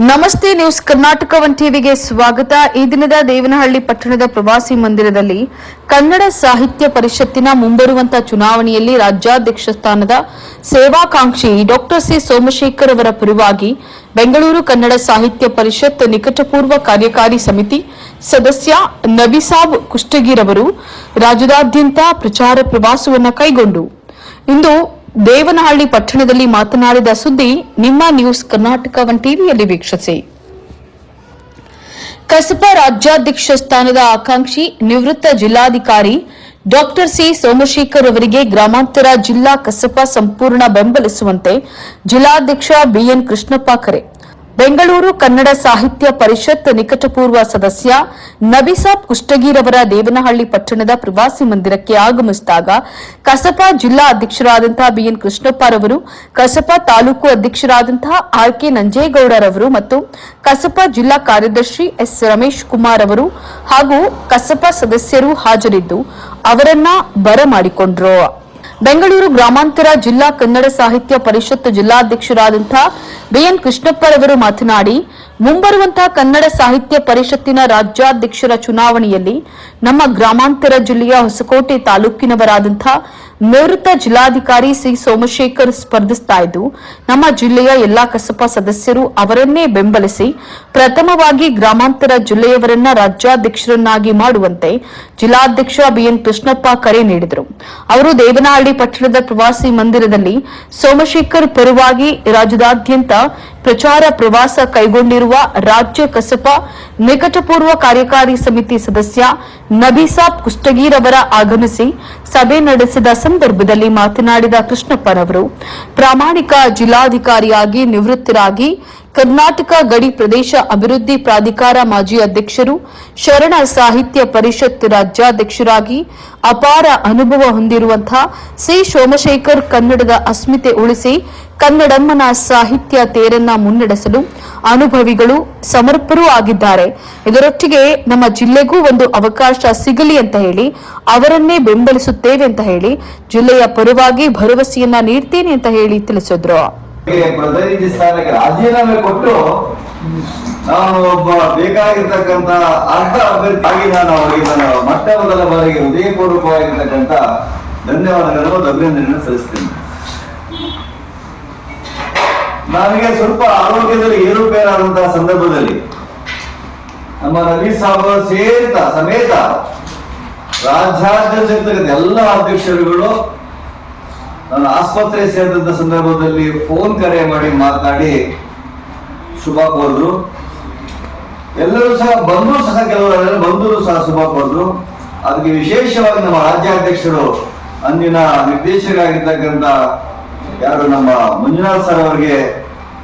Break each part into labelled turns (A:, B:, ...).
A: ನಮಸ್ತೆ news Karnataka one ಟಿವಿಗೆ ಸ್ವಾಗತ. ಈ ದಿನದ ದೇವನಹಳ್ಳಿ ಪಟ್ಟಣದ ಪ್ರವಾಸಿ ಮಂದಿರದಲ್ಲಿ ಕನ್ನಡ ಸಾಹಿತ್ಯ ಪರಿಷತ್ತಿನ ಮುಂಬರುವಂತಹ ಚುನಾವಣೆಯಲ್ಲಿ ರಾಜ್ಯಾಧ್ಯಕ್ಷ ಸ್ಥಾನದ ಸೇವಾಕಾಂಕ್ಷಿ ಡಾಕ್ಟರ್ ಸಿ ಸೋಮಶೇಖರ್ ಅವರ ಪರವಾಗಿ ಬೆಂಗಳೂರು ಕನ್ನಡ ಸಾಹಿತ್ಯ ಪರಿಷತ್ ನಿಕಟಪೂರ್ವ ಕಾರ್ಯಕಾರಿ ಸಮಿತಿ ಸದಸ್ಯ ನಬಿಸಾಬ್ ಕುಷ್ಟಗಿರವರು ರಾಜ್ಯದಾದ್ಯಂತ ಪ್ರಚಾರ ಪ್ರವಾಸವನ್ನು ಕೈಗೊಂಡು ಇಂದು ದೇವನಹಳ್ಳಿ ಪಟ್ಟಣದಲ್ಲಿ ಮಾತನಾಡಿದ ಸುದ್ದಿ ನಿಮ್ಮ ನ್ಯೂಸ್ ಕರ್ನಾಟಕ ಒನ್ ಟಿವಿಯಲ್ಲಿ ವೀಕ್ಷಿಸಿ. ಕಸಬಾ ರಾಜ್ಯಾಧ್ಯಕ್ಷ ಸ್ಥಾನದ ಆಕಾಂಕ್ಷಿ ನಿವೃತ್ತ ಜಿಲ್ಲಾಧಿಕಾರಿ ಡಾಕ್ಟರ್ ಸಿ ಸೋಮಶೇಖರ್ ಅವರಿಗೆ ಗ್ರಾಮಾಂತರ ಜಿಲ್ಲಾ ಕಸಬಾ ಸಂಪೂರ್ಣ ಬೆಂಬಲಿಸುವಂತೆ ಜಿಲ್ಲಾಧ್ಯಕ್ಷ ಬಿಎನ್ ಕೃಷ್ಣಪ್ಪ ಕರೆ. ಬೆಂಗಳೂರು ಕನ್ನಡ ಸಾಹಿತ್ಯ ಪರಿಷತ್ ನಿಕಟಪೂರ್ವ ಸದಸ್ಯ ನಬಿಸಾಬ್ ಕುಷ್ಟಗಿರವರ ದೇವನಹಳ್ಳಿ ಪಟ್ಟಣದ ಪ್ರವಾಸಿ ಮಂದಿರಕ್ಕೆ ಆಗಮಿಸಿದಾಗ ಕಸಬಾ ಜಿಲ್ಲಾ ಅಧ್ಯಕ್ಷರಾದಂತಹ ಬಿಎನ್ ಕೃಷ್ಣಪ್ಪರವರು, ಕಸಬಾ ತಾಲೂಕು ಅಧ್ಯಕ್ಷರಾದಂತಹ ಆರ್ಕೆ ನಂಜೇಗೌಡರವರು ಮತ್ತು ಕಸಬಾ ಜಿಲ್ಲಾ ಕಾರ್ಯದರ್ಶಿ ಎಸ್ ರಮೇಶ್ ಕುಮಾರ್ ಅವರು ಹಾಗೂ ಕಸಬಾ ಸದಸ್ಯರು ಹಾಜರಿದ್ದು ಅವರನ್ನ ಬರಮಾಡಿಕೊಂಡರು. ಬೆಂಗಳೂರು ಗ್ರಾಮಾಂತರ ಜಿಲ್ಲಾ ಕನ್ನಡ ಸಾಹಿತ್ಯ ಪರಿಷತ್ ಜಿಲ್ಲಾಧ್ಯಕ್ಷರಾದಂತಹ ಬಿಎನ್ ಕೃಷ್ಣಪ್ಪರವರು ಮಾತನಾಡಿ, ಮುಂಬರುವಂತಹ ಕನ್ನಡ ಸಾಹಿತ್ಯ ಪರಿಷತ್ತಿನ ರಾಜ್ಯಾಧ್ಯಕ್ಷರ ಚುನಾವಣೆಯಲ್ಲಿ ನಮ್ಮ ಗ್ರಾಮಾಂತರ ಜಿಲ್ಲೆಯ ಹೊಸಕೋಟೆ ತಾಲೂಕಿನವರಾದಂತಹ ನಿವೃತ್ತ ಜಿಲ್ಲಾಧಿಕಾರಿ ಸಿ ಸೋಮಶೇಖರ್ ಸ್ಪರ್ಧಿಸ್ತಾ ಇದ್ದು, ನಮ್ಮ ಜಿಲ್ಲೆಯ ಎಲ್ಲಾ ಕಸಬಾ ಸದಸ್ಯರು ಅವರನ್ನೇ ಬೆಂಬಲಿಸಿ ಪ್ರಥಮವಾಗಿ ಗ್ರಾಮಾಂತರ ಜಿಲ್ಲೆಯವರನ್ನ ರಾಜ್ಯಾಧ್ಯಕ್ಷರನ್ನಾಗಿ ಮಾಡುವಂತೆ ಜಿಲ್ಲಾಧ್ಯಕ್ಷ ಬಿಎನ್ ಕೃಷ್ಣಪ್ಪ ಕರೆ ನೀಡಿದರು. ಅವರು ದೇವನಹಳ್ಳಿ ಪಟ್ಟಣದ ಪ್ರವಾಸಿ ಮಂದಿರದಲ್ಲಿ ಸೋಮಶೇಖರ್ ಪರವಾಗಿ ರಾಜ್ಯದಾದ್ಯಂತ ಪ್ರಚಾರ ಪ್ರವಾಸ ಕೈಗೊಂಡಿರುವ ರಾಜ್ಯ ಕಸಬಾ ನಿಕಟಪೂರ್ವ ಕಾರ್ಯಕಾರಿ ಸಮಿತಿ ಸದಸ್ಯ ನಬಿಸಾಬ್ ಕುಷ್ಟಗಿರವರ ಆಗಮಿಸಿ ಸಭೆ ನಡೆಸಿದ ಸಂದರ್ಭದಲ್ಲಿ ಮಾತನಾಡಿದ ಕೃಷ್ಣಪ್ಪನವರು, ಪ್ರಾಮಾಣಿಕ ಜಿಲ್ಲಾಧಿಕಾರಿಯಾಗಿ ನಿವೃತ್ತರಾಗಿ ಕರ್ನಾಟಕ ಗಡಿ ಪ್ರದೇಶ ಅಭಿವೃದ್ಧಿ ಪ್ರಾಧಿಕಾರ ಮಾಜಿ ಅಧ್ಯಕ್ಷರು, ಶರಣ ಸಾಹಿತ್ಯ ಪರಿಷತ್ ರಾಜ್ಯಾಧ್ಯಕ್ಷರಾಗಿ ಅಪಾರ ಅನುಭವ ಹೊಂದಿರುವಂತಹ ಸಿ ಸೋಮಶೇಖರ್ ಕನ್ನಡದ ಅಸ್ಮಿತೆ ಉಳಿಸಿ ಕನ್ನಡಮ್ಮನ ಸಾಹಿತ್ಯ ತೇರನ್ನ ಮುನ್ನಡೆಸಲು ಅನುಭವಿಗಳು, ಸಮರ್ಪರೂ ಆಗಿದ್ದಾರೆ. ಇದರೊಟ್ಟಿಗೆ ನಮ್ಮ ಜಿಲ್ಲೆಗೂ ಒಂದು ಅವಕಾಶ ಸಿಗಲಿ ಅಂತ ಹೇಳಿ ಅವರನ್ನೇ ಬೆಂಬಲಿಸುತ್ತೇವೆ ಅಂತ ಹೇಳಿ ಜಿಲ್ಲೆಯ ಪರವಾಗಿ ಭರವಸೆಯನ್ನ ನೀಡ್ತೇನೆ ಅಂತ ಹೇಳಿ ತಿಳಿಸಿದ್ರು.
B: ಪ್ರತಿನಿಧಿ ಸ್ಥಾನಕ್ಕೆ ರಾಜೀನಾಮೆ ಕೊಟ್ಟು ನಾನು ಒಬ್ಬ ಬೇಕಾಗಿರ್ತಕ್ಕಂಥ ಅರ್ಹ ಅಭ್ಯರ್ಥಿಯಾಗಿ ನಾನು ಅವರಿಗೆ ಮೊಟ್ಟ ಮೊದಲ ಬಾರಿಗೆ ಹೃದಯಪೂರ್ವಕವಾಗಿರ್ತಕ್ಕಂಥ ಧನ್ಯವಾದಗಳನ್ನು ಅಭಿನಂದನೆಯನ್ನು ಸಲ್ಲಿಸ್ತೇನೆ. ನನಗೆ ಸ್ವಲ್ಪ ಆರೋಗ್ಯದಲ್ಲಿ ಏರುಪೇರಾದಂತಹ ಸಂದರ್ಭದಲ್ಲಿ ನಮ್ಮ ನಬಿ ಸಾಬ್ ಸಮೇತ ರಾಜ್ಯಾದ್ಯಂತ ಎಲ್ಲ ಅಧ್ಯಕ್ಷರುಗಳು ನನ್ನ ಆಸ್ಪತ್ರೆ ಸೇರಿದಂತ ಸಂದರ್ಭದಲ್ಲಿ ಫೋನ್ ಕರೆ ಮಾಡಿ ಮಾತನಾಡಿ ಶುಭ ಕೋರಿದ್ರು. ಎಲ್ಲರೂ ಸಹ ಬಂಧು ಸಹ ಕೆಲವರು ಬಂಧುರು ಸಹ ಶುಭ ಕೋರಿದ್ರು. ಅದಕ್ಕೆ ವಿಶೇಷವಾಗಿ ನಮ್ಮ ರಾಜ್ಯಾಧ್ಯಕ್ಷರು ಅಂದಿನ ನಿರ್ದೇಶಕರಾಗಿರ್ತಕ್ಕಂಥ ಯಾರು ನಮ್ಮ ಮಂಜುನಾಥ್ ಸರ್ ಅವರಿಗೆ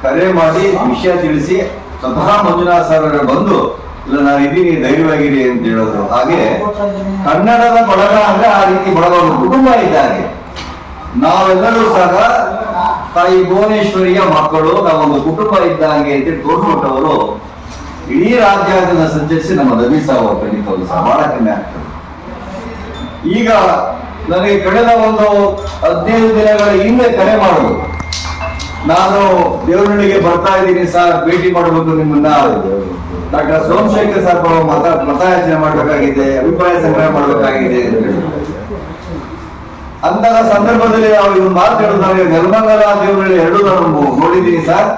B: ಕರೆ ಮಾಡಿ ವಿಷಯ ತಿಳಿಸಿ ಸ್ವತಃ ಮಂಜುನಾಥ್ ಸರ್ ಅವರ ಬಂದು ಇಲ್ಲ ನಾನು ಇದೀನಿ ಧೈರ್ಯವಾಗಿರಿ ಅಂತ ಹೇಳಿದ್ರು. ಹಾಗೆ ಕನ್ನಡದ ಬಳಗ ಅಂದ್ರೆ ಆ ರೀತಿ ಬಳಗ ಒಂದು ಕುಟುಂಬ ಇದ್ದಾರೆ. ನಾವೆಲ್ಲರೂ ಸಹ ತಾಯಿ ಭುವನೇಶ್ವರಿಯ ಮಕ್ಕಳು, ನಾವೊಂದು ಕುಟುಂಬ ಇದ್ದಂಗೆ ಅಂತ ತೋರ್ಸ್ಕೊಟ್ಟವರು ಇಡೀ ರಾಜ್ಯಾದ್ಯಂತ ಸಂಚರಿಸಿ ನಮ್ಮ ನಬಿ ಸಾಬ್ ಖಂಡಿತವರು ಸಹ ಬಹಳ ಕಮ್ಮಿ ಆಗ್ತದೆ. ಈಗ ನನಗೆ ಕಳೆದ ಒಂದು 15 ದಿನಗಳ ಹಿಂದೆ ಕರೆ ಮಾಡುದು, ನಾನು ದೇವನಹಳ್ಳಿಗೆ ಬರ್ತಾ ಇದ್ದೀನಿ ಸರ್, ಭೇಟಿ ಮಾಡಬೇಕು ನಿಮ್ಮನ್ನ, ಡಾಕ್ಟರ್ ಸೋಮಶೇಖರ್ ಸರ್ ಮತಯಾಚನೆ ಮಾಡಬೇಕಾಗಿದೆ, ಅಭಿಪ್ರಾಯ ಸಂಗ್ರಹ ಮಾಡಬೇಕಾಗಿದೆ ಅಂತ ಹೇಳಿ. ಅಂತಹ ಸಂದರ್ಭದಲ್ಲಿ ನಾವು ಇದನ್ನು ಮಾತಾಡಿದಾಗ ನೆಲಮಂಗಲ ದೇವನಹಳ್ಳಿ 2 ನಾನು ನೋಡಿದ್ದೀನಿ ಸರ್.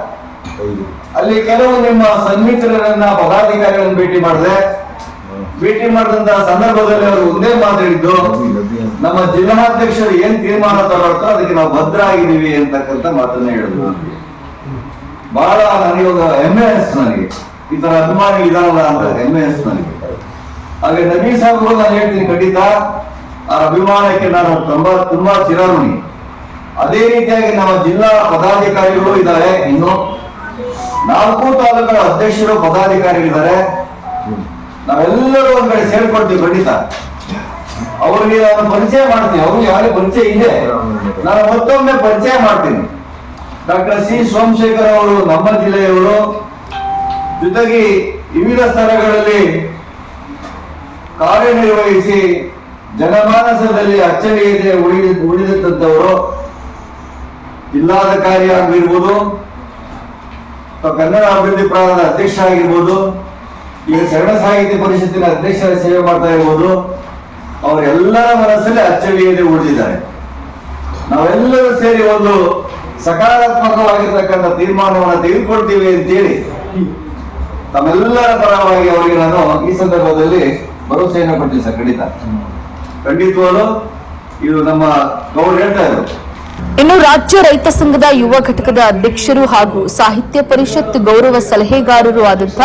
B: ಅಲ್ಲಿ ಕೆಲವು ನಿಮ್ಮ ಸನ್ಮಿತ್ರರನ್ನ ಪದಾಧಿಕಾರಿಗಳನ್ನು ಭೇಟಿ ಮಾಡಿದಂತಹ ಸಂದರ್ಭದಲ್ಲಿ ಅವರು ಒಂದೇ ಮಾತಾಡಿದ್ದು, ನಮ್ಮ ಜಿಲ್ಲಾಧ್ಯಕ್ಷರು ಏನ್ ತೀರ್ಮಾನ ತಗೊಳ್ತಾರೋ ಅದಕ್ಕೆ ನಾವು ಭದ್ರ ಆಗಿದ್ದೀವಿ ಅಂತಕ್ಕಂಥ ಮಾತನ್ನ ಹೇಳಿದ್ರು. ಬಹಳ ನನಗೆ ಒಂದು ಹೆಮ್ಮೆ ಅನಿಸ್ತು, ನನಗೆ ಈ ತರ ಅಭಿಮಾನಿ ಇದಾರಲ್ಲ ಅಂತ ಹೆಮ್ಮೆ ಅನಿಸ್ತು ನನಗೆ. ಹಾಗೆ ನಬಿ ಸಾಹೇಬ್ ನಾನು ಹೇಳ್ತೀನಿ, ಖಂಡಿತ ಆ ಅಭಿಮಾನಕ್ಕೆ ನಾನು ತುಂಬಾ ಚಿರಋಣಿ. ಅದೇ ರೀತಿಯಾಗಿ ನಮ್ಮ ಜಿಲ್ಲಾ ಪದಾಧಿಕಾರಿಗಳು ಇದ್ದಾರೆ, ಇನ್ನು 4 ತಾಲೂಕುಗಳ ಅಧ್ಯಕ್ಷರು ಪದಾಧಿಕಾರಿಗಳಿದ್ದಾರೆ. ನಾವೆಲ್ಲರೂ ಒಂದ್ ಕಡೆ ಸೇರ್ಕೊಳ್ತೀವಿ. ಖಂಡಿತ ಅವ್ರಿಗೆ ನಾನು ಪರಿಚಯ ಮಾಡ್ತೀನಿ, ಅವ್ರಿಗೆ ಯಾರಿಗೆ ಪರಿಚಯ ಇದೆ ನಾನು ಮತ್ತೊಮ್ಮೆ ಪರಿಚಯ ಮಾಡ್ತೀನಿ. ಡಾಕ್ಟರ್ ಸಿ ಸೋಮಶೇಖರ್ ಅವರು ನಮ್ಮ ಜಿಲ್ಲೆಯವರು, ಜೊತೆಗೆ ವಿವಿಧ ಸ್ಥಳಗಳಲ್ಲಿ ಕಾರ್ಯನಿರ್ವಹಿಸಿ ಜನಮಾನಸದಲ್ಲಿ ಅಚ್ಚಳಿಯದೆ ಉಳಿದಂತವರು ಜಿಲ್ಲಾಧಿಕಾರಿ ಆಗಿರ್ಬೋದು, ಅಥವಾ ಕನ್ನಡ ಅಭಿವೃದ್ಧಿ ಪ್ರಾಂಗಣದ ಅಧ್ಯಕ್ಷ ಆಗಿರ್ಬೋದು, ಈಗ ಶರಣ ಸಾಹಿತ್ಯ ಪರಿಷತ್ತಿನ ಅಧ್ಯಕ್ಷರ ಸೇವೆ ಮಾಡ್ತಾ ಇರ್ಬೋದು, ಅವರೆಲ್ಲರ ಮನಸ್ಸಲ್ಲಿ ಅಚ್ಚಳಿಯದೆ ಉಳಿದಿದ್ದಾರೆ. ನಾವೆಲ್ಲರೂ ಸೇರಿ ಒಂದು ಸಕಾರಾತ್ಮಕವಾಗಿರ್ತಕ್ಕಂಥ ತೀರ್ಮಾನವನ್ನು ತೆಗೆದುಕೊಳ್ತೀವಿ ಅಂತೇಳಿ ತಮ್ಮೆಲ್ಲರ ಪರವಾಗಿ ಅವರಿಗೆ ನಾನು ಈ ಸಂದರ್ಭದಲ್ಲಿ ಭರವಸೆಯನ್ನು ಕೊಡ್ತೀನಿ ಸರ್. ಖಂಡಿತವಾಗಲು ಇದು ನಮ್ಮ ಗೌರವ ಹೇಳ್ತಾ ಇದ್ರು.
A: ಇನ್ನು ರಾಜ್ಯ ರೈತ ಸಂಘದ ಯುವ ಘಟಕದ ಅಧ್ಯಕ್ಷರು ಹಾಗೂ ಸಾಹಿತ್ಯ ಪರಿಷತ್ ಗೌರವ ಸಲಹೆಗಾರರು ಆದಂಥ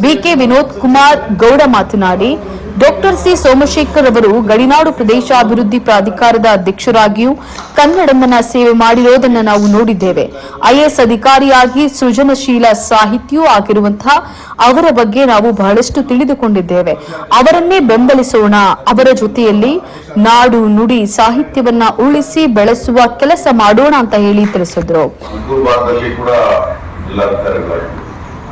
A: ಬಿಕೆ ವಿನೋದ್ ಕುಮಾರ್ ಗೌಡ ಮಾತನಾಡಿ, ಡಾಕ್ಟರ್ ಸಿ ಸೋಮಶೇಖರ್ ಅವರು ಗಡಿನಾಡು ಪ್ರದೇಶಾಭಿವೃದ್ಧಿ ಪ್ರಾಧಿಕಾರದ ಅಧ್ಯಕ್ಷರಾಗಿಯೂ ಕನ್ನಡಮ್ಮನ ಸೇವೆ ಮಾಡಿರೋದನ್ನು ನಾವು ನೋಡಿದ್ದೇವೆ. ಐಎಎಸ್ ಅಧಿಕಾರಿಯಾಗಿ ಸೃಜನಶೀಲ ಸಾಹಿತಿಯೂ ಆಗಿರುವಂತಹ ಅವರ ಬಗ್ಗೆ ನಾವು ಬಹಳಷ್ಟು ತಿಳಿದುಕೊಂಡಿದ್ದೇವೆ. ಅವರನ್ನೇ ಬೆಂಬಲಿಸೋಣ, ಅವರ ಜೊತೆಯಲ್ಲಿ ನಾಡು ನುಡಿ ಸಾಹಿತ್ಯವನ್ನ ಉಳಿಸಿ ಬೆಳೆಸುವ ಕೆಲಸ ಮಾಡೋಣ ಅಂತ ಹೇಳಿ ತಿಳಿಸಿದ್ರು.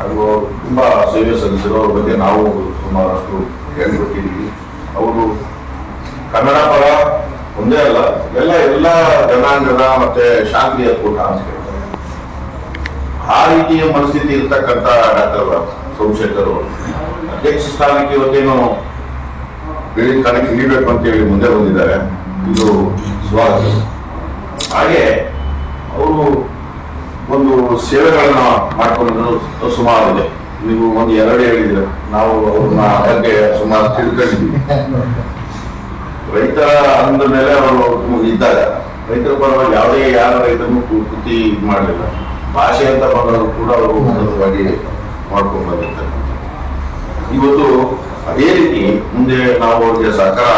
C: ಹಾಗೂ ತುಂಬಾ ಸೇವೆ ಸಲ್ಲಿಸಿರೋ ಅವ್ರ ಬಗ್ಗೆ ನಾವು ಸುಮಾರಷ್ಟು ಹೇಳ್ಕೊಟ್ಟಿದ್ದೀವಿ. ಅವರು ಕನ್ನಡ ಪರ ಒಂದೇ ಅಲ್ಲ, ಎಲ್ಲ ಜನಾಂಗದ ಮತ್ತೆ ಶಾಂತಿಯ ಕೂಟ ಅಂತ ಹೇಳ್ತಾರೆ. ಆ ರೀತಿಯ ಮನಸ್ಥಿತಿ ಇರ್ತಕ್ಕಂಥ ಡಾಕ್ಟರ್ ಸೋಮಶೇಖರ್ ಅವರು ಅಧ್ಯಕ್ಷ ಸ್ಥಾನಕ್ಕೆ ಇವತ್ತೇನು ಬೆಳಿಗ್ಗೆ ಸ್ಥಾನಕ್ಕೆ ಇಳಿಬೇಕು ಅಂತೇಳಿ ಮುಂದೆ ಬಂದಿದ್ದಾರೆ. ಇದು ಸ್ವಾಗತ. ಹಾಗೆ ಅವರು ಒಂದು ಸೇವೆಗಳನ್ನ ಮಾಡ್ಕೊಂಡು ಸುಮಾರು ಇದೆ. ನೀವು ಒಂದು ಎರಡು ಹೇಳಿದ್ರೆ ನಾವು ಅವ್ರನ್ನ ಬಗ್ಗೆ ಸುಮಾರು ತಿಳ್ಕೊಂಡಿದ್ದೀವಿ. ರೈತರ ಅಂದ ಮೇಲೆ ಅವರು ಇದ್ದಾಗ ರೈತರ ಪರವಾಗಿ ಯಾವುದೇ ಯಾರ ರೈತರನ್ನು ಕೃತಿ ಇದು ಮಾಡಲಿಲ್ಲ. ಭಾಷೆ ಅಂತ ಬಂದರೂ ಕೂಡ ಅವರು ಉನ್ನತವಾಗಿ ಮಾಡ್ಕೊಂಡು ಬಂದಿರ್ತಾರೆ. ಇವತ್ತು ಅದೇ ರೀತಿ ಮುಂದೆ ನಾವು ಅವ್ರಿಗೆ ಸಹಕಾರ,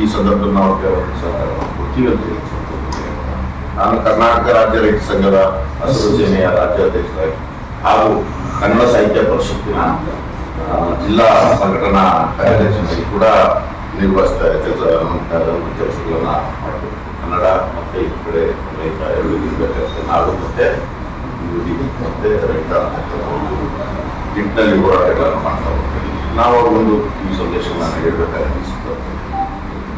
C: ಈ ಸಂದರ್ಭದಲ್ಲಿ ನಾವು ಸಹಕಾರ ಕೊಡ್ತೀವಿ ಅಂತ ಹೇಳಿ. ನಾನು ಕರ್ನಾಟಕ ರಾಜ್ಯ ರೈತ ಸಂಘದ ಹಸಿರು ಸೇನೆಯ ರಾಜ್ಯಾಧ್ಯಕ್ಷರಾಗಿ ಹಾಗೂ ಕನ್ನಡ ಸಾಹಿತ್ಯ ಪರಿಷತ್ತಿನ ಜಿಲ್ಲಾ ಸಂಘಟನಾ ಕಾರ್ಯಾಧ್ಯಕ್ಷರಾಗಿ ಕೂಡ ನಿರ್ವಹಿಸ್ತಾ ಕೆಲಸಗಳನ್ನ ಮಾಡಬೇಕು. ಕನ್ನಡ ಮತ್ತೆ ಈ ಕಡೆ ರೈತ ಕೆಲಸ ನಾಡು ಮತ್ತೆ ಮತ್ತೆ ರೈತ ನಿಟ್ಟಿನಲ್ಲಿ ಹೋರಾಟಗಳನ್ನು ಮಾಡ್ತಾ ಹೋಗ್ತೀವಿ. ನಾವು ಅವ್ರಿಗೊಂದು ಈ ಸಂದೇಶವನ್ನು ನೀಡಬೇಕಾಗಿ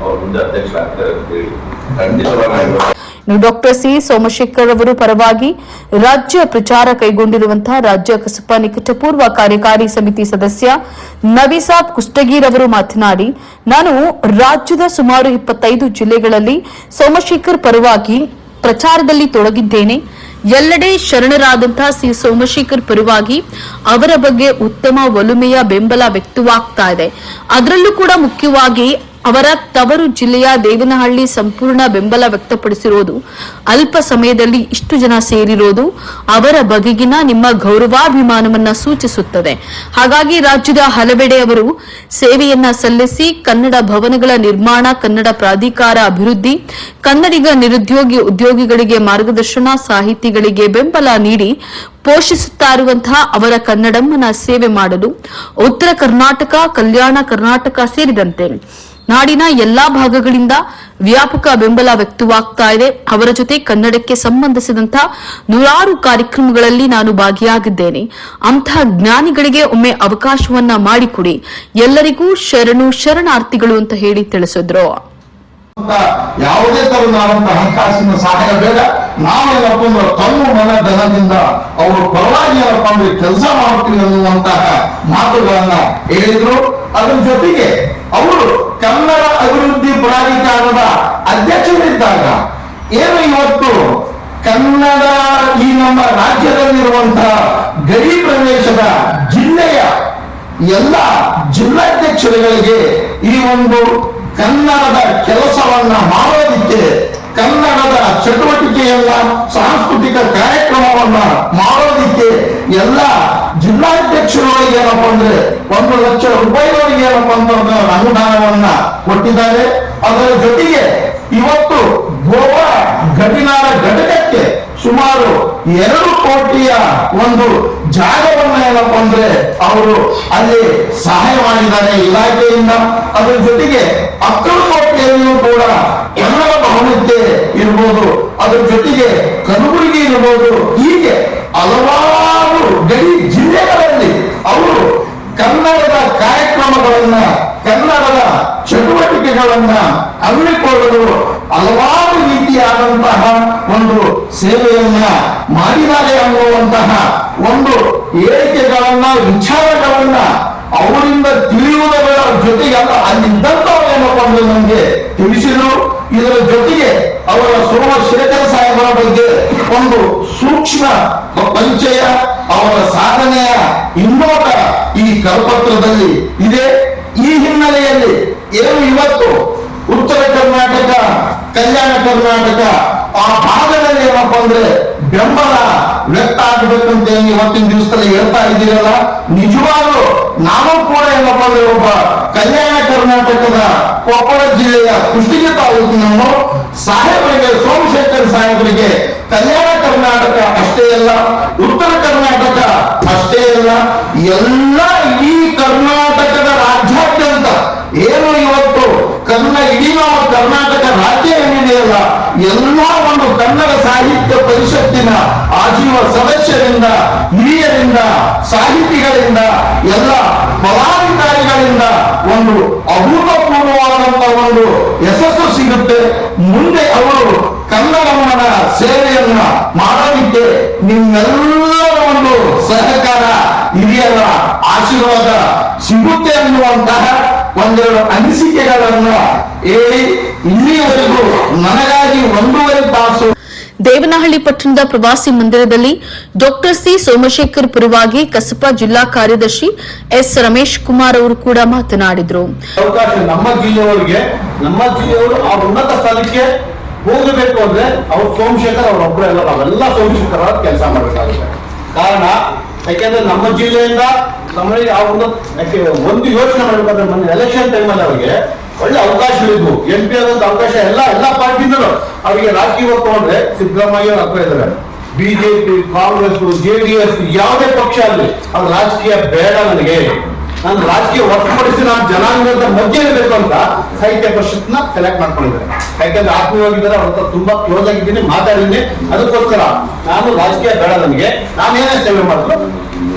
C: ಅವ್ರ ಮುಂದೆ ಅಧ್ಯಕ್ಷರಾಗ್ತಾರೆ ಅಂತ ಹೇಳಿ ಖಂಡಿತವಾಗಿ.
A: ಡಾಕ್ಟರ್ ಸಿ ಸೋಮಶೇಖರ್ ಅವರು ಪರವಾಗಿ ರಾಜ್ಯ ಪ್ರಚಾರ ಕೈಗೊಂಡಿರುವಂತಹ ರಾಜ್ಯ ಕಸಬಾ ನಿಕಟಪೂರ್ವ ಕಾರ್ಯಕಾರಿ ಸಮಿತಿ ಸದಸ್ಯ ನವಿಸಾಬ್ ಕುಷ್ಟಗೀರ್ ಅವರು ಮಾತನಾಡಿ, ನಾನು ರಾಜ್ಯದ ಸುಮಾರು 25 ಜಿಲ್ಲೆಗಳಲ್ಲಿ ಸೋಮಶೇಖರ್ ಪರವಾಗಿ ಪ್ರಚಾರದಲ್ಲಿ ತೊಡಗಿದ್ದೇನೆ. ಎಲ್ಲೆಡೆ ಶರಣರಾದಂತಹ ಸಿ ಸೋಮಶೇಖರ್ ಪರವಾಗಿ ಅವರ ಬಗ್ಗೆ ಉತ್ತಮ ಒಲುಮೆಯ ಬೆಂಬಲ ವ್ಯಕ್ತವಾಗ್ತಾ ಇದೆ. ಅದರಲ್ಲೂ ಕೂಡ ಮುಖ್ಯವಾಗಿ ಅವರ ತವರು ಜಿಲ್ಲೆಯ ದೇವನಹಳ್ಳಿ ಸಂಪೂರ್ಣ ಬೆಂಬಲ ವ್ಯಕ್ತಪಡಿಸಿರೋದು, ಅಲ್ಪ ಸಮಯದಲ್ಲಿ ಇಷ್ಟು ಜನ ಸೇರಿರೋದು ಅವರ ಬಗೆಗಿನ ನಿಮ್ಮ ಗೌರವಾಭಿಮಾನವನ್ನ ಸೂಚಿಸುತ್ತದೆ. ಹಾಗಾಗಿ ರಾಜ್ಯದ ಹಲವೆಡೆ ಅವರು ಸೇವೆಯನ್ನ ಸಲ್ಲಿಸಿ ಕನ್ನಡ ಭವನಗಳ ನಿರ್ಮಾಣ, ಕನ್ನಡ ಪ್ರಾಧಿಕಾರ ಅಭಿವೃದ್ಧಿ, ಕನ್ನಡಿಗ ನಿರುದ್ಯೋಗಿ ಉದ್ಯೋಗಿಗಳಿಗೆ ಮಾರ್ಗದರ್ಶನ, ಸಾಹಿತಿಗಳಿಗೆ ಬೆಂಬಲ ನೀಡಿ ಪೋಷಿಸುತ್ತಾ ಇರುವಂತಹ ಅವರ ಕನ್ನಡಮ್ಮನ ಸೇವೆ ಮಾಡಲು ಉತ್ತರ ಕರ್ನಾಟಕ, ಕಲ್ಯಾಣ ಕರ್ನಾಟಕ ಸೇರಿದಂತೆ ನಾಡಿನ ಎಲ್ಲಾ ಭಾಗಗಳಿಂದ ವ್ಯಾಪಕ ಬೆಂಬಲ ವ್ಯಕ್ತವಾಗ್ತಾ ಇದೆ. ಅವರ ಜೊತೆ ಕನ್ನಡಕ್ಕೆ ಸಂಬಂಧಿಸಿದಂತಹ 100 ಕಾರ್ಯಕ್ರಮಗಳಲ್ಲಿ ನಾನು ಭಾಗಿಯಾಗಿದ್ದೇನೆ. ಅಂತಹ ಜ್ಞಾನಿಗಳಿಗೆ ಒಮ್ಮೆ ಅವಕಾಶವನ್ನ ಮಾಡಿಕೊಡಿ. ಎಲ್ಲರಿಗೂ ಶರಣಾರ್ಥಿಗಳು ಅಂತ ಹೇಳಿ ತಿಳಿಸಿದ್ರು.
D: ಯಾವುದೇ ತರನಾದಂತಹ ಹಣಕಾಸಿನ ಸಹಾಯ ಬೇಡ. ನಾವೇನಪ್ಪ ಅಂದ್ರೆ ತಮ್ಮ ಮನ ಧನದಿಂದ ಅವರು ಪರವಾಗಿ ಏನಪ್ಪ ಅಂದ್ರೆ ಕೆಲಸ ಮಾಡ್ತೀವಿ ಅನ್ನುವಂತಹ ಮಾತುಗಳನ್ನ ಹೇಳಿದ್ರು. ಅದರ ಜೊತೆಗೆ ಅವರು ಕನ್ನಡ ಅಭಿವೃದ್ಧಿ ಪ್ರಾಧಿಕಾರದ ಅಧ್ಯಕ್ಷರಿದ್ದಾಗ ಏನು ಇವತ್ತು ಕನ್ನಡ ಈ ನಮ್ಮ ರಾಜ್ಯದಲ್ಲಿರುವಂತಹ ಗಡಿ ಪ್ರದೇಶದ ಜಿಲ್ಲೆಯ ಎಲ್ಲ ಜಿಲ್ಲಾಧ್ಯಕ್ಷರುಗಳಿಗೆ ಈ ಒಂದು ಕನ್ನಡದ ಕೆಲಸವನ್ನ ಮಾಡೋದಿಕ್ಕೆ, ಕನ್ನಡದ ಚಟುವಟಿಕೆಯನ್ನ, ಸಾಂಸ್ಕೃತಿಕ ಕಾರ್ಯಕ್ರಮವನ್ನ ಮಾಡೋದಿಕ್ಕೆ ಎಲ್ಲ ಜಿಲ್ಲಾಧ್ಯಕ್ಷರುಗಳಿಗೆ ಏನಪ್ಪ ಅಂದ್ರೆ 1 ಲಕ್ಷ ರೂಪಾಯಿಗಳಿಗೆ ಏನಪ್ಪ ಅಂತಂದ್ರೆ ಅನುದಾನವನ್ನ ಕೊಟ್ಟಿದ್ದಾರೆ. ಅದರ ಜೊತೆಗೆ ಇವತ್ತು ಗೋವಾ ಗಡಿನಾಡ ಘಟಕಕ್ಕೆ ಸುಮಾರು 2 ಕೋಟಿಯ ಒಂದು ಜಾಗವನ್ನ ಏನಪ್ಪ ಅಂದ್ರೆ ಅವರು ಅಲ್ಲಿ ಸಹಾಯ ಮಾಡಿದ್ದಾರೆ ಇಲಾಖೆಯಿಂದ. ಅದರ ಜೊತೆಗೆ ಅಕ್ಕಲಕೋಟೆಯಲ್ಲಿಯೂ ಕೂಡ ಕನ್ನಡ ಭವನಕ್ಕೆ ಇರ್ಬೋದು, ಅದರ ಜೊತೆಗೆ ಕಲಬುರಗಿ ಇರ್ಬೋದು, ಹೀಗೆ ಹಲವಾರು ಗಡಿ ಜಿಲ್ಲೆಗಳಲ್ಲಿ ಅವರು ಕನ್ನಡದ ಕಾರ್ಯಕ್ರಮಗಳನ್ನ, ಕನ್ನಡದ ಚಟುವಟಿಕೆಗಳನ್ನ ಹಮ್ಮಿಕೊಳ್ಳಲು ಹಲವಾರು ರೀತಿಯಾದಂತಹ ಒಂದು ಸೇವೆಯನ್ನ ಮಾಡಿದ್ದಾರೆ ಅನ್ನುವಂತಹ ಒಂದು ಹೇಳಿಕೆಗಳನ್ನ ವಿಚಾರಗಳನ್ನ ಅವರಿಂದ ತಿಳಿಯುವುದರ ಜೊತೆಗೆಲ್ಲ ಅಲ್ಲಿದ್ದಂಥವ್ರು ಏನಪ್ಪ ಅಂದ್ರೆ ನಮ್ಗೆ ತಿಳಿಸಿದ್ರು. ಇದರ ಜೊತೆಗೆ ಅವರ ಸೋಮಶೇಖರ ಸಾಹೇಬರ ಬಗ್ಗೆ ಒಂದು ಸೂಕ್ಷ್ಮ ಪರಿಚಯ, ಅವರ ಸಾಧನೆಯ ಹಿನ್ನೋಟ ಈ ಕರಪತ್ರದಲ್ಲಿ ಇದೆ. ಈ ಹಿನ್ನೆಲೆಯಲ್ಲಿ ಏನು ಇವತ್ತು ಉತ್ತರ ಕರ್ನಾಟಕ, ಕಲ್ಯಾಣ ಕರ್ನಾಟಕ ಆ ಭಾಗದಲ್ಲಿ ಏನಪ್ಪ ಅಂದ್ರೆ ಬೆಂಬಲ ವ್ಯಕ್ತ ಆಗಬೇಕಂತ ಇವತ್ತಿನ ದಿವಸದಲ್ಲಿ ಹೇಳ್ತಾ ಇದ್ದೀರಲ್ಲ, ನಿಜವಾಗ್ಲೂ ನಾನು ಕೂಡ ಏನಪ್ಪ ಅಂದ್ರೆ ಒಬ್ಬ ಕಲ್ಯಾಣ ಕರ್ನಾಟಕದ ಕೊಪ್ಪಳ ಜಿಲ್ಲೆಯ ಕುಷ್ಟಗಿ ತಾಲೂಕಿನವರು ಸಾಹೇಬರಿಗೆ, ಸೋಮಶೇಖರ್ ಸಾಹೇಬರಿಗೆ ಕಲ್ಯಾಣ ಕರ್ನಾಟಕ ಅಷ್ಟೇ ಅಲ್ಲ, ಉತ್ತರ ಕರ್ನಾಟಕ ಅಷ್ಟೇ ಅಲ್ಲ, ಎಲ್ಲ ಈ ಕರ್ನಾಟಕದ ರಾಜ್ಯಾದ್ಯಂತ ಏನು ಇವತ್ತು ಇಡೀ ನಮ್ಮ ಕರ್ನಾಟಕ ರಾಜ್ಯ ಏನಿದೆಯಲ್ಲ, ಎಲ್ಲ ಒಂದು ಕನ್ನಡ ಸಾಹಿತ್ಯ ಪರಿಷತ್ತಿನ ಆಜೀವ ಸದಸ್ಯರಿಂದ, ಹಿರಿಯರಿಂದ, ಸಾಹಿತಿಗಳಿಂದ, ಎಲ್ಲ ಪದಾಧಿಕಾರಿಗಳಿಂದ ಒಂದು ಅಭೂತಪೂರ್ವವಾದಂತ ಒಂದು ಯಶಸ್ಸು ಸಿಗುತ್ತೆ. ಮುಂದೆ ಅವರು ಕನ್ನಡಮ್ಮನ ಸೇವೆಯನ್ನ ಮಾಡೋದಿಕ್ಕೆ ನಿಮ್ಮೆಲ್ಲರ ಒಂದು ಸಹಕಾರ, ಹಿರಿಯರ ಆಶೀರ್ವಾದ ಸಿಗುತ್ತೆ ಅನ್ನುವಂತಹ ಒಂದೆರಡು ಅನಿಸಿಕೆಗಳನ್ನ ಹೇಳಿ ಇಲ್ಲಿಯವರೆಗೂ ನನಗಾಗಿ 1.5 ತಾಸು
A: ದೇವನಹಳ್ಳಿ ಪಟ್ಟಣದ ಪ್ರವಾಸಿ ಮಂದಿರದಲ್ಲಿ ಡಾಕ್ಟರ್ ಸಿ ಸೋಮಶೇಖರ್ ಪರವಾಗಿ ಕಸಬಾ ಜಿಲ್ಲಾ ಕಾರ್ಯದರ್ಶಿ ಎಸ್ ರಮೇಶ್ ಕುಮಾರ್ ಅವರು ಕೂಡ ಮಾತನಾಡಿದರು.
E: ಅವಕಾಶ ನಮ್ಮ ಜಿಲ್ಲೆಯವರು ಆ ಉನ್ನತ ಸ್ಥಾನಕ್ಕೆ ಹೋಗಬೇಕು ಅಂದ್ರೆ ಅವ್ರು ಸೋಮಶೇಖರ್ ಅವರೊಬ್ಬರೇ ಅಲ್ಲ, ನಾವೆಲ್ಲ ಸೋಮಶೇಖರ್ ಅವ್ರ ಕೆಲಸ ಮಾಡಬೇಕಾಗುತ್ತೆ. ಕಾರಣ ಯಾಕೆಂದ್ರೆ ನಮ್ಮ ಜಿಲ್ಲೆಯಿಂದ ನಮ್ಮಲ್ಲಿ ಆ ಒಂದು ಯೋಚನೆ ಮಾಡಬೇಕಾದ್ರೆ ಮೊನ್ನೆ ಎಲೆಕ್ಷನ್ ಟೈಮಲ್ಲಿ ಅವರಿಗೆ ಒಳ್ಳೆ ಅವಕಾಶಗಳಿದ್ವು. MP ಆದಂತ ಅವಕಾಶ ಎಲ್ಲ ಪಾರ್ಟಿಯಿಂದಲೂ ಅವರಿಗೆ ರಾಜಕೀಯ ತಗೊಂಡ್ರೆ ಸಿದ್ದರಾಮಯ್ಯ ಹಾಕ್ತಾ ಇದ್ದಾರೆ. ಬಿಜೆಪಿ, ಕಾಂಗ್ರೆಸ್, JDS ಯಾವುದೇ ಪಕ್ಷ ಆಗಲಿ ಅದು ರಾಜಕೀಯ ಬೇಡ ನನಗೆ, ನಾನು ರಾಜಕೀಯ ಹೊರತುಪಡಿಸಿ ನಾನು ಜನಾಂಗದ ಮಧ್ಯೆ ಇರಬೇಕು ಅಂತ ಸಾಹಿತ್ಯ ಪರಿಷತ್ನ ಸೆಲೆಕ್ಟ್ ಮಾಡ್ಕೊಂಡಿದ್ದಾರೆ. ಯಾಕಂದ್ರೆ ಆತ್ಮೀಯವಾಗಿದ್ದಾರೆ, ಅವ್ರ ಹತ್ರ ತುಂಬಾ ಕ್ಲೋಸ್ ಆಗಿದ್ದೀನಿ, ಮಾತಾಡಿದ್ದೀನಿ. ಅದಕ್ಕೋಸ್ಕರ ನಾನು ರಾಜಕೀಯ ಬೇಡ, ನನಗೆ ನಾನೇನೇ ಸೇವೆ ಮಾಡಿದ್ರು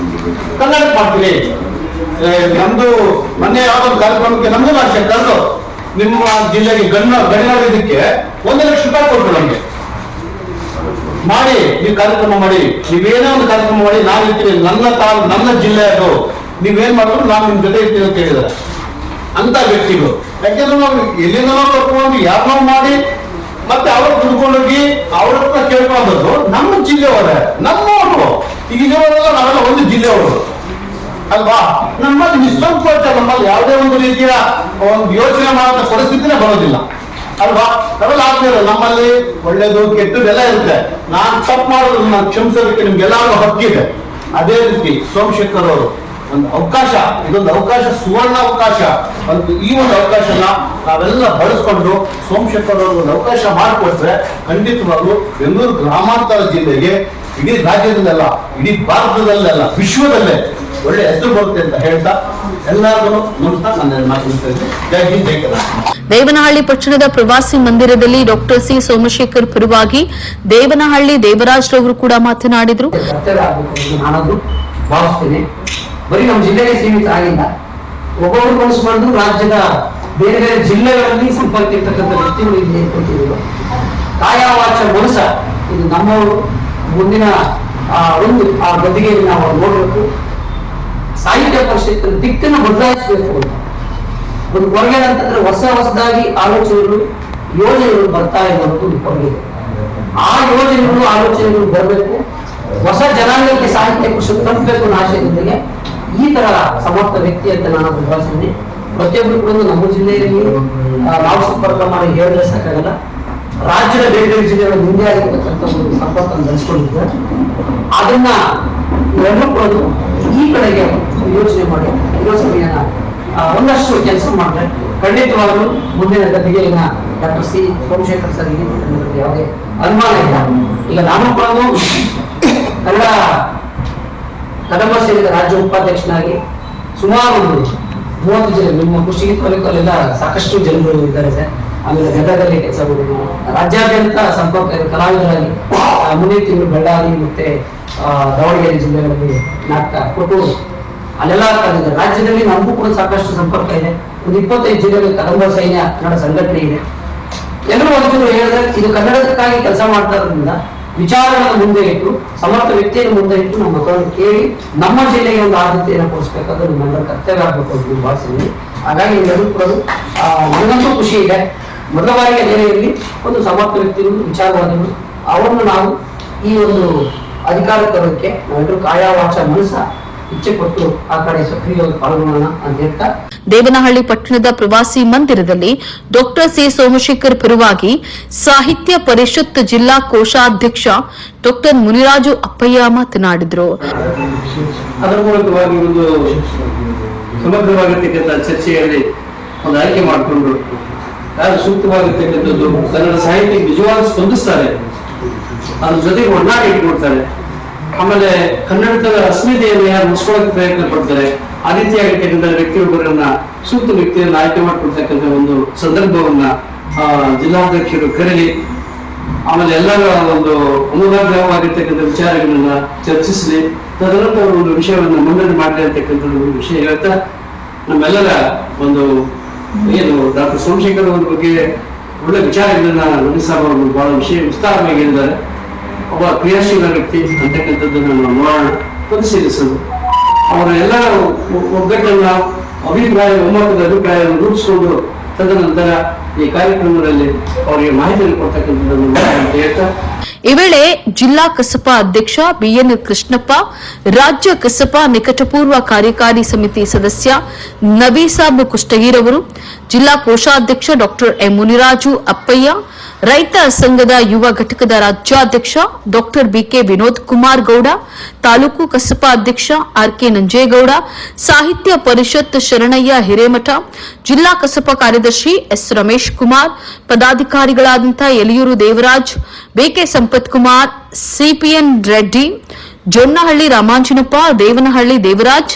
E: ಕನ್ನಡ ಮಾಡ್ತೀನಿ. ನಮ್ದು ಮೊನ್ನೆ ಯಾವ್ದೊಂದು ಕಾರ್ಯಕ್ರಮಕ್ಕೆ ನಮ್ದು ಭಾಷೆ ಕರೆದು ನಿಮ್ಮ ಜಿಲ್ಲೆಗೆ ಗಡಿನಾಡಿದ್ದಕ್ಕೆ 1 ಲಕ್ಷ ರೂಪಾಯಿ ಕೊಟ್ಟರು ನಮ್ಗೆ. ಮಾಡಿ ನೀವು ಕಾರ್ಯಕ್ರಮ ಮಾಡಿ, ನೀವೇನೇ ಒಂದು ಕಾರ್ಯಕ್ರಮ ಮಾಡಿ, ನಾನು ಇರ್ತೀನಿ, ನನ್ನ ಜಿಲ್ಲೆ ಅದು, ನೀವೇನ್ ಮಾಡಿದ್ರು ನಾನು ನಿಮ್ ಜೊತೆ ಇರ್ತೀನಿ ಅಂತ ಹೇಳಿದ್ದಾರೆ ಅಂತ ವ್ಯಕ್ತಿಗಳು. ಯಾಕೆಂದ್ರೆ ನಾವು ಎಲ್ಲಿಂದನೋ ತಗೊಂಡು ಯಾರನ್ನೋ ಮಾಡಿ ಮತ್ತೆ ಅವ್ರು ದುಡ್ಕೊಂಡೋಗಿ ಅವ್ರ ಹತ್ರ ಕೇಳ್ಕೊಂಡದ್ದು ನಮ್ಮ ಜಿಲ್ಲೆಯವರೇ, ನಮ್ಮವರು. ಈಗ ಇಲ್ಲಿವರೆಲ್ಲ ನಾವೆಲ್ಲ ಒಂದು ಜಿಲ್ಲೆಯವರು ಅಲ್ವಾ? ನಮ್ಮಲ್ಲಿ ನಿಸ್ಸಂಕೋಚ, ನಮ್ಮಲ್ಲಿ ಯಾವುದೇ ಒಂದು ರೀತಿಯ ಒಂದು ಯೋಚನೆ ಮಾಡೋ ಪರಿಸ್ಥಿತಿನೇ ಬರೋದಿಲ್ಲ ಅಲ್ವಾ? ನಾವೆಲ್ಲ ಆಗ್ತಿಲ್ಲ, ನಮ್ಮಲ್ಲಿ ಒಳ್ಳೇದು ಕೆಟ್ಟದೆಲ್ಲ ಇರುತ್ತೆ. ನಾನು ತಪ್ಪು ಮಾಡೋದು ನಾನು ಕ್ಷಮಿಸೋದಕ್ಕೆ ನಿಮ್ಗೆಲ್ಲರಿಗೂ ಹಕ್ಕಿದೆ. ಅದೇ ರೀತಿ ಸೋಮಶೇಖರ್ ಅವರು ಒಂದು ಅವಕಾಶ, ಇದೊಂದು ಅವಕಾಶ, ಸುವರ್ಣ ಅವಕಾಶ. ಈ ಒಂದು ಅವಕಾಶನ ನಾವೆಲ್ಲ ಬಳಸ್ಕೊಂಡು ಸೋಮಶೇಖರ್ ಅವರು ಒಂದು ಅವಕಾಶ ಮಾಡಿಕೊಟ್ರೆ ಖಂಡಿತವಾಗ್ಲೂ ಬೆಂಗಳೂರು ಗ್ರಾಮಾಂತರ ಜಿಲ್ಲೆಗೆ ಇಡೀ ರಾಜ್ಯದಲ್ಲೆಲ್ಲ, ಇಡೀ ಭಾರತದಲ್ಲೆಲ್ಲ, ವಿಶ್ವದಲ್ಲೇ ಒಳ್ಳೆ ಹೆಸರು ಬರುತ್ತೆ ಅಂತ ಹೇಳ್ತಾ ಎಲ್ಲರಿಗೂ ನನ್ನ ಮಾತುಕೊಳ್ತಾ ಇದ್ದೆ. ಜೈ ಹಿಂದ್, ಜೈ ಕರ್ನಾಟಕ.
A: ದೇವನಹಳ್ಳಿ ಪಟ್ಟಣದ ಪ್ರವಾಸಿ ಮಂದಿರದಲ್ಲಿ ಡಾಕ್ಟರ್ ಸಿ ಸೋಮಶೇಖರ್ ಪರವಾಗಿ ದೇವನಹಳ್ಳಿ ದೇವರಾಜ್ ರವರು ಕೂಡ ಮಾತನಾಡಿದರು.
F: ನಾನದು ಭಾವಿಸ್ತೇನೆ. ಬರೀ ನಮ್ಮ ಜಿಲ್ಲೆಗೆ ಸೀಮಿತ ಆಗಿಲ್ಲ, ಒಬ್ಬೊಬ್ಬರು ಕಳಿಸ್ಕೊಂಡು ರಾಜ್ಯದ ಬೇರೆ ಬೇರೆ ಜಿಲ್ಲೆಗಳಲ್ಲಿ ಸಂಪರ್ಕ ಇರ್ತಕ್ಕಂಥ ವ್ಯಕ್ತಿಗಳು ಇಲ್ಲಿ ಕೊಟ್ಟಿದ್ರು. ಕಾಯವಾಚ ಮನಸ ಇದು ನಮ್ಮವರು ಮುಂದಿನ ಒಂದು ಆ ಗದ್ದಿಗೆಯಲ್ಲಿ ನಾವು ನೋಡಬೇಕು. ಸಾಹಿತ್ಯ ಪರಿಷತ್ ದಿಕ್ಕನ್ನು ಬದಲಾಯಿಸಬೇಕು. ಒಂದು ಕೊರಗೆ ಅಂತಂದ್ರೆ ಹೊಸದಾಗಿ ಆಲೋಚನೆಗಳು, ಯೋಜನೆಗಳು ಬರ್ತಾ ಇರುವಂತದ್ದು ಒಂದು ಕೊರಗೆ. ಆ ಯೋಜನೆಗಳು, ಆಲೋಚನೆಗಳು ಬರಬೇಕು. ಹೊಸ ಜನಾಂಗಕ್ಕೆ ಸಾಹಿತ್ಯ ಪರಿಷತ್ ತಪ್ಪಬೇಕು ಅನ್ನೋ ಆಶಯದೊಂದಿಗೆ ಈ ತರ ಸಮರ್ಥ ವ್ಯಕ್ತಿ ಅಂತ ನಾನು ಭಾವಿಸಿದ್ದೀನಿ. ಪ್ರತಿಯೊಬ್ಬರು ಕೂಡ ನಮ್ಮ ಜಿಲ್ಲೆಯಲ್ಲಿ ನಾವು ಸಂಪರ್ಕ ಮಾಡಿ ಹೇಳಿದ್ರೆ ಸಾಕಾಗಲ್ಲ. ರಾಜ್ಯದ ಬೇರೆ ಬೇರೆ ಜಿಲ್ಲೆಗಳ ಮುಂದೆ ಆಗಿರ್ತಕ್ಕಂಥ ಒಂದು ಸಂಪರ್ಕವನ್ನು ಬೆಳೆಸ್ಕೊಂಡಿದ್ದಾರೆ. ಅದನ್ನ ಎಲ್ಲರೂ ಈ ಕಡೆಗೆ ಯೋಚನೆ ಮಾಡಿ ಯುವಸಭೆಯನ್ನ ಒಂದಷ್ಟು ಕೆಲಸ ಮಾಡಿದ್ರೆ ಖಂಡಿತವಾಗಲೂ ಮುಂದಿನ ಗದ್ದಿಗೆಯನ್ನ ಡಾಕ್ಟರ್ ಸಿ ಸೋಮಶೇಖರ್ ಸರ್ ಯಾವುದೇ ಅನುಮಾನ ಇಲ್ಲ. ಈಗ ನಾನು ಕೂಡ ಕನ್ನಡ ಕದಂಬ ಸೇನೆಯ ರಾಜ್ಯ ಉಪಾಧ್ಯಕ್ಷನಾಗಿ ಸುಮಾರು 30 ಜನ ನಿಮ್ಮ ಕುಷ್ಟಗಿ ತಾಲೂಕಲ್ಲೆಲ್ಲ ಸಾಕಷ್ಟು ಜನರು ಇದ್ದಾರೆ ಸರ್. ಆಮೇಲೆ ಗದಗದಲ್ಲಿ ಕೆಲಸ ಮಾಡಿದ್ರು. ರಾಜ್ಯಾದ್ಯಂತ ಸಂಪರ್ಕ ಕಲಾವಿದರಾಗಿ ಮುಂದಿನ ತಿಂಗಳು ಬೆಳ್ಳಾರಿ ಮತ್ತೆ ದಾವಣಗೆರೆ ಜಿಲ್ಲೆಗಳಲ್ಲಿ ನಾಟಕ ಕೊಟ್ಟು ಅಲ್ಲೆಲ್ಲ ರಾಜ್ಯದಲ್ಲಿ ನಮಗೂ ಕೂಡ ಸಾಕಷ್ಟು ಸಂಪರ್ಕ ಇದೆ. ಒಂದು 25 ಜಿಲ್ಲೆಗಳಲ್ಲಿ ಕದಂಬ ಸೈನ್ಯ ಕನ್ನಡ ಸಂಘಟನೆ ಇದೆ. ಎಲ್ಲರೂ ಒಂಚೂರು ಹೇಳಿದ್ರೆ ಇದು ಕನ್ನಡಕ್ಕಾಗಿ ಕೆಲಸ ಮಾಡ್ತಾ ಇರೋದ್ರಿಂದ ವಿಚಾರಗಳನ್ನು ಮುಂದೆ ಇಟ್ಟು ಸಮರ್ಥ ವ್ಯಕ್ತಿಯನ್ನು ಮುಂದೆ ಇಟ್ಟು ನಮ್ಮ ಮಕ್ಕಳನ್ನು ಕೇಳಿ ನಮ್ಮ ಜಿಲ್ಲೆಗೆ ಒಂದು ಆದ್ಯತೆಯನ್ನು ಕೊಡಿಸ್ಬೇಕಾದ್ರೆ ನಮ್ಮೆಲ್ಲರ ಕರ್ತವ್ಯ ಆಗಬೇಕು ಅಂತ ಭಾವಿಸಿದ್ದೀನಿ. ಹಾಗಾಗಿ ಎಲ್ಲರೂ ಕೂಡ ನನಗಂತೂ ಖುಷಿ ಇದೆ. ಮೊದಲ ಬಾರಿಗೆ ಜಿಲ್ಲೆಯಲ್ಲಿ ಒಂದು ಸಮರ್ಥ ವ್ಯಕ್ತಿಗಳು ವಿಚಾರವಾದಿಗಳು ಅವರನ್ನು ನಾವು ಈ ಒಂದು ಅಧಿಕಾರ ತರೋದಕ್ಕೆ ನಾವೆಲ್ಲರೂ ಕಾಯ ವಾಚ ಮನಸ್ಸ ಇಚ್ಛೆ ಪಟ್ಟು ಆ ಕಡೆ ಸಕ್ರಿಯವಾಗಿ ಪಾಲ್ಗೊಳ್ಳೋಣ ಅಂತ ಹೇಳ್ತಾ
A: ದೇವನಹಳ್ಳಿ ಪಟ್ಟಣದ ಪ್ರವಾಸಿ ಮಂದಿರದಲ್ಲಿ ಡಾಕ್ಟರ್ ಸಿ ಸೋಮಶೇಖರ್ ಪರವಾಗಿ ಸಾಹಿತ್ಯ ಪರಿಷತ್ ಜಿಲ್ಲಾ ಕೋಶಾಧ್ಯಕ್ಷ ಡಾಕ್ಟರ್ ಮುನಿರಾಜು ಅಪ್ಪಯ್ಯ ಮಾತನಾಡಿದರು.
E: ಅದರ ಮೂಲಕವಾಗಿ ಒಂದು ಸಮಗ್ರವಾಗಿರ್ತಕ್ಕಂಥ ಚರ್ಚೆಯಲ್ಲಿ ಒಂದು ಆಯ್ಕೆ ಮಾಡಿಕೊಂಡು ಯಾರು ಸೂಕ್ತವಾಗಿರ್ತಕ್ಕಂಥದ್ದು ಕನ್ನಡ ಸಾಹಿತ್ಯಕ್ಕೆ ನಿಜವಾಗಿ ಸ್ಪಂದಿಸ್ತಾರೆ, ಅದ್ರ ಜೊತೆಗೆ ಒಡನಾಟ ಇಟ್ಕೊಡ್ತಾರೆ, ಆಮೇಲೆ ಕನ್ನಡದ ಅಸ್ಮಿತೆಯನ್ನು ಯಾರು ಮುಗಿಸ್ಕೊಳ್ಳೋಕೆ ಪ್ರಯತ್ನ ಪಡ್ತಾರೆ, ಆ ರೀತಿಯಾಗಿರ್ತಕ್ಕಂಥ ವ್ಯಕ್ತಿಯೊಬ್ಬರನ್ನ ಸೂಕ್ತ ವ್ಯಕ್ತಿಯನ್ನು ಆಯ್ಕೆ ಮಾಡಿಕೊಡ್ತಕ್ಕಂಥ ಒಂದು ಸಂದರ್ಭವನ್ನ ಜಿಲ್ಲಾಧ್ಯಕ್ಷರು ಕರೆಯಲಿ. ಆಮೇಲೆ ಎಲ್ಲರ ಒಂದು ಅನುವಾದವಾಗಿರ್ತಕ್ಕಂಥ ವಿಚಾರಗಳನ್ನ ಚರ್ಚಿಸಲಿ. ತದನಂತರ ಒಂದು ವಿಷಯವನ್ನು ಮಂಡನೆ ಮಾಡಲಿ ಅಂತಕ್ಕಂಥ ಒಂದು ವಿಷಯ ಹೇಳ್ತಾ ನಮ್ಮೆಲ್ಲರ ಒಂದು ಏನು ಡಾಕ್ಟರ್ ಸೋಮಶೇಖರ್ ಅವರ ಬಗ್ಗೆ ಒಳ್ಳೆ ವಿಚಾರಗಳನ್ನ ಮಂಡಿಸಾಬ್ ಅವರು ಬಹಳ ವಿಷಯ ವಿಸ್ತಾರವಾಗಿ ಹೇಳಿದ್ದಾರೆ. ಒಬ್ಬ ಕ್ರಿಯಾಶೀಲ ವ್ಯಕ್ತಿ ಅಂತಕ್ಕಂಥದ್ದನ್ನು ನಾವು ನೋಡೋಣ, ಪರಿಶೀಲಿಸೋದು ಅವರ ಎಲ್ಲ ಒಗ್ಗಟ್ಟನ್ನ ಒಮ್ಮತದ ಅಭಿಪ್ರಾಯವನ್ನು ರೂಪಿಸಿಕೊಂಡು ತದನಂತರ ಈ ಕಾರ್ಯಕ್ರಮದಲ್ಲಿ ಅವರಿಗೆ ಮಾಹಿತಿಯನ್ನು ಕೊಡ್ತಕ್ಕಂಥದ್ದನ್ನು ಅಂತ ಹೇಳ್ತಾ
A: ಈ ವೇಳೆ ಜಿಲ್ಲಾ ಕಸಪ ಅಧ್ಯಕ್ಷ ಬಿಎನ್ ಕೃಷ್ಣಪ್ಪ, ರಾಜ್ಯ ಕಸಪ ನಿಕಟಪೂರ್ವ ಕಾರ್ಯಕಾರಿ ಸಮಿತಿ ಸದಸ್ಯ ನಬೀಸಾಬ್ ಕುಷ್ಟಗೀರ್ ಅವರು, ಜಿಲ್ಲಾ ಕೋಶಾಧ್ಯಕ್ಷ ಡಾಕ್ಟರ್ ಎಂ ಮುನಿರಾಜು ಅಪ್ಪಯ್ಯ, ರೈತ ಸಂಘದ ಯುವ ಘಟಕದ ರಾಜ್ಯಾಧ್ಯಕ್ಷ ಡಾಕ್ಟರ್ ಬಿಕೆ ವಿನೋದ್ ಕುಮಾರ್ ಗೌಡ, ತಾಲೂಕು ಕಸಪ ಅಧ್ಯಕ್ಷ ಆರ್ಕೆ ನಂಜೇಗೌಡ, ಸಾಹಿತ್ಯ ಪರಿಷತ್ ಶರಣಯ್ಯ ಹಿರೇಮಠ, ಜಿಲ್ಲಾ ಕಸಪ ಕಾರ್ಯದರ್ಶಿ S Ramesh Kumar, ಪದಾಧಿಕಾರಿಗಳಾದಂತಹ Yaliyur Devaraj, BK Sampath Kumar, CPN Reddy, ಜೊನ್ನಹಳ್ಳಿ Ramanjanappa, Devanahalli Devaraj,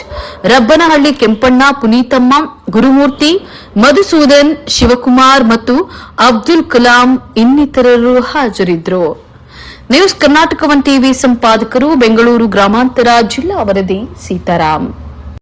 A: ರಬ್ಬನಹಳ್ಳಿ Kempanna, ಪುನೀತಮ್ಮ, Gurumurthy, Madhusudan, Shivakumar ಮತ್ತು ಅಬ್ದುಲ್ ಕಲಾಂ ಇನ್ನಿತರರು ಹಾಜರಿದ್ದರು. ನ್ಯೂಸ್ ಕರ್ನಾಟಕ 1 ಟಿವಿ ಸಂಪಾದಕರು, ಬೆಂಗಳೂರು ಗ್ರಾಮಾಂತರ ಜಿಲ್ಲಾ ವರದಿ ಸೀತಾರಾಮ್.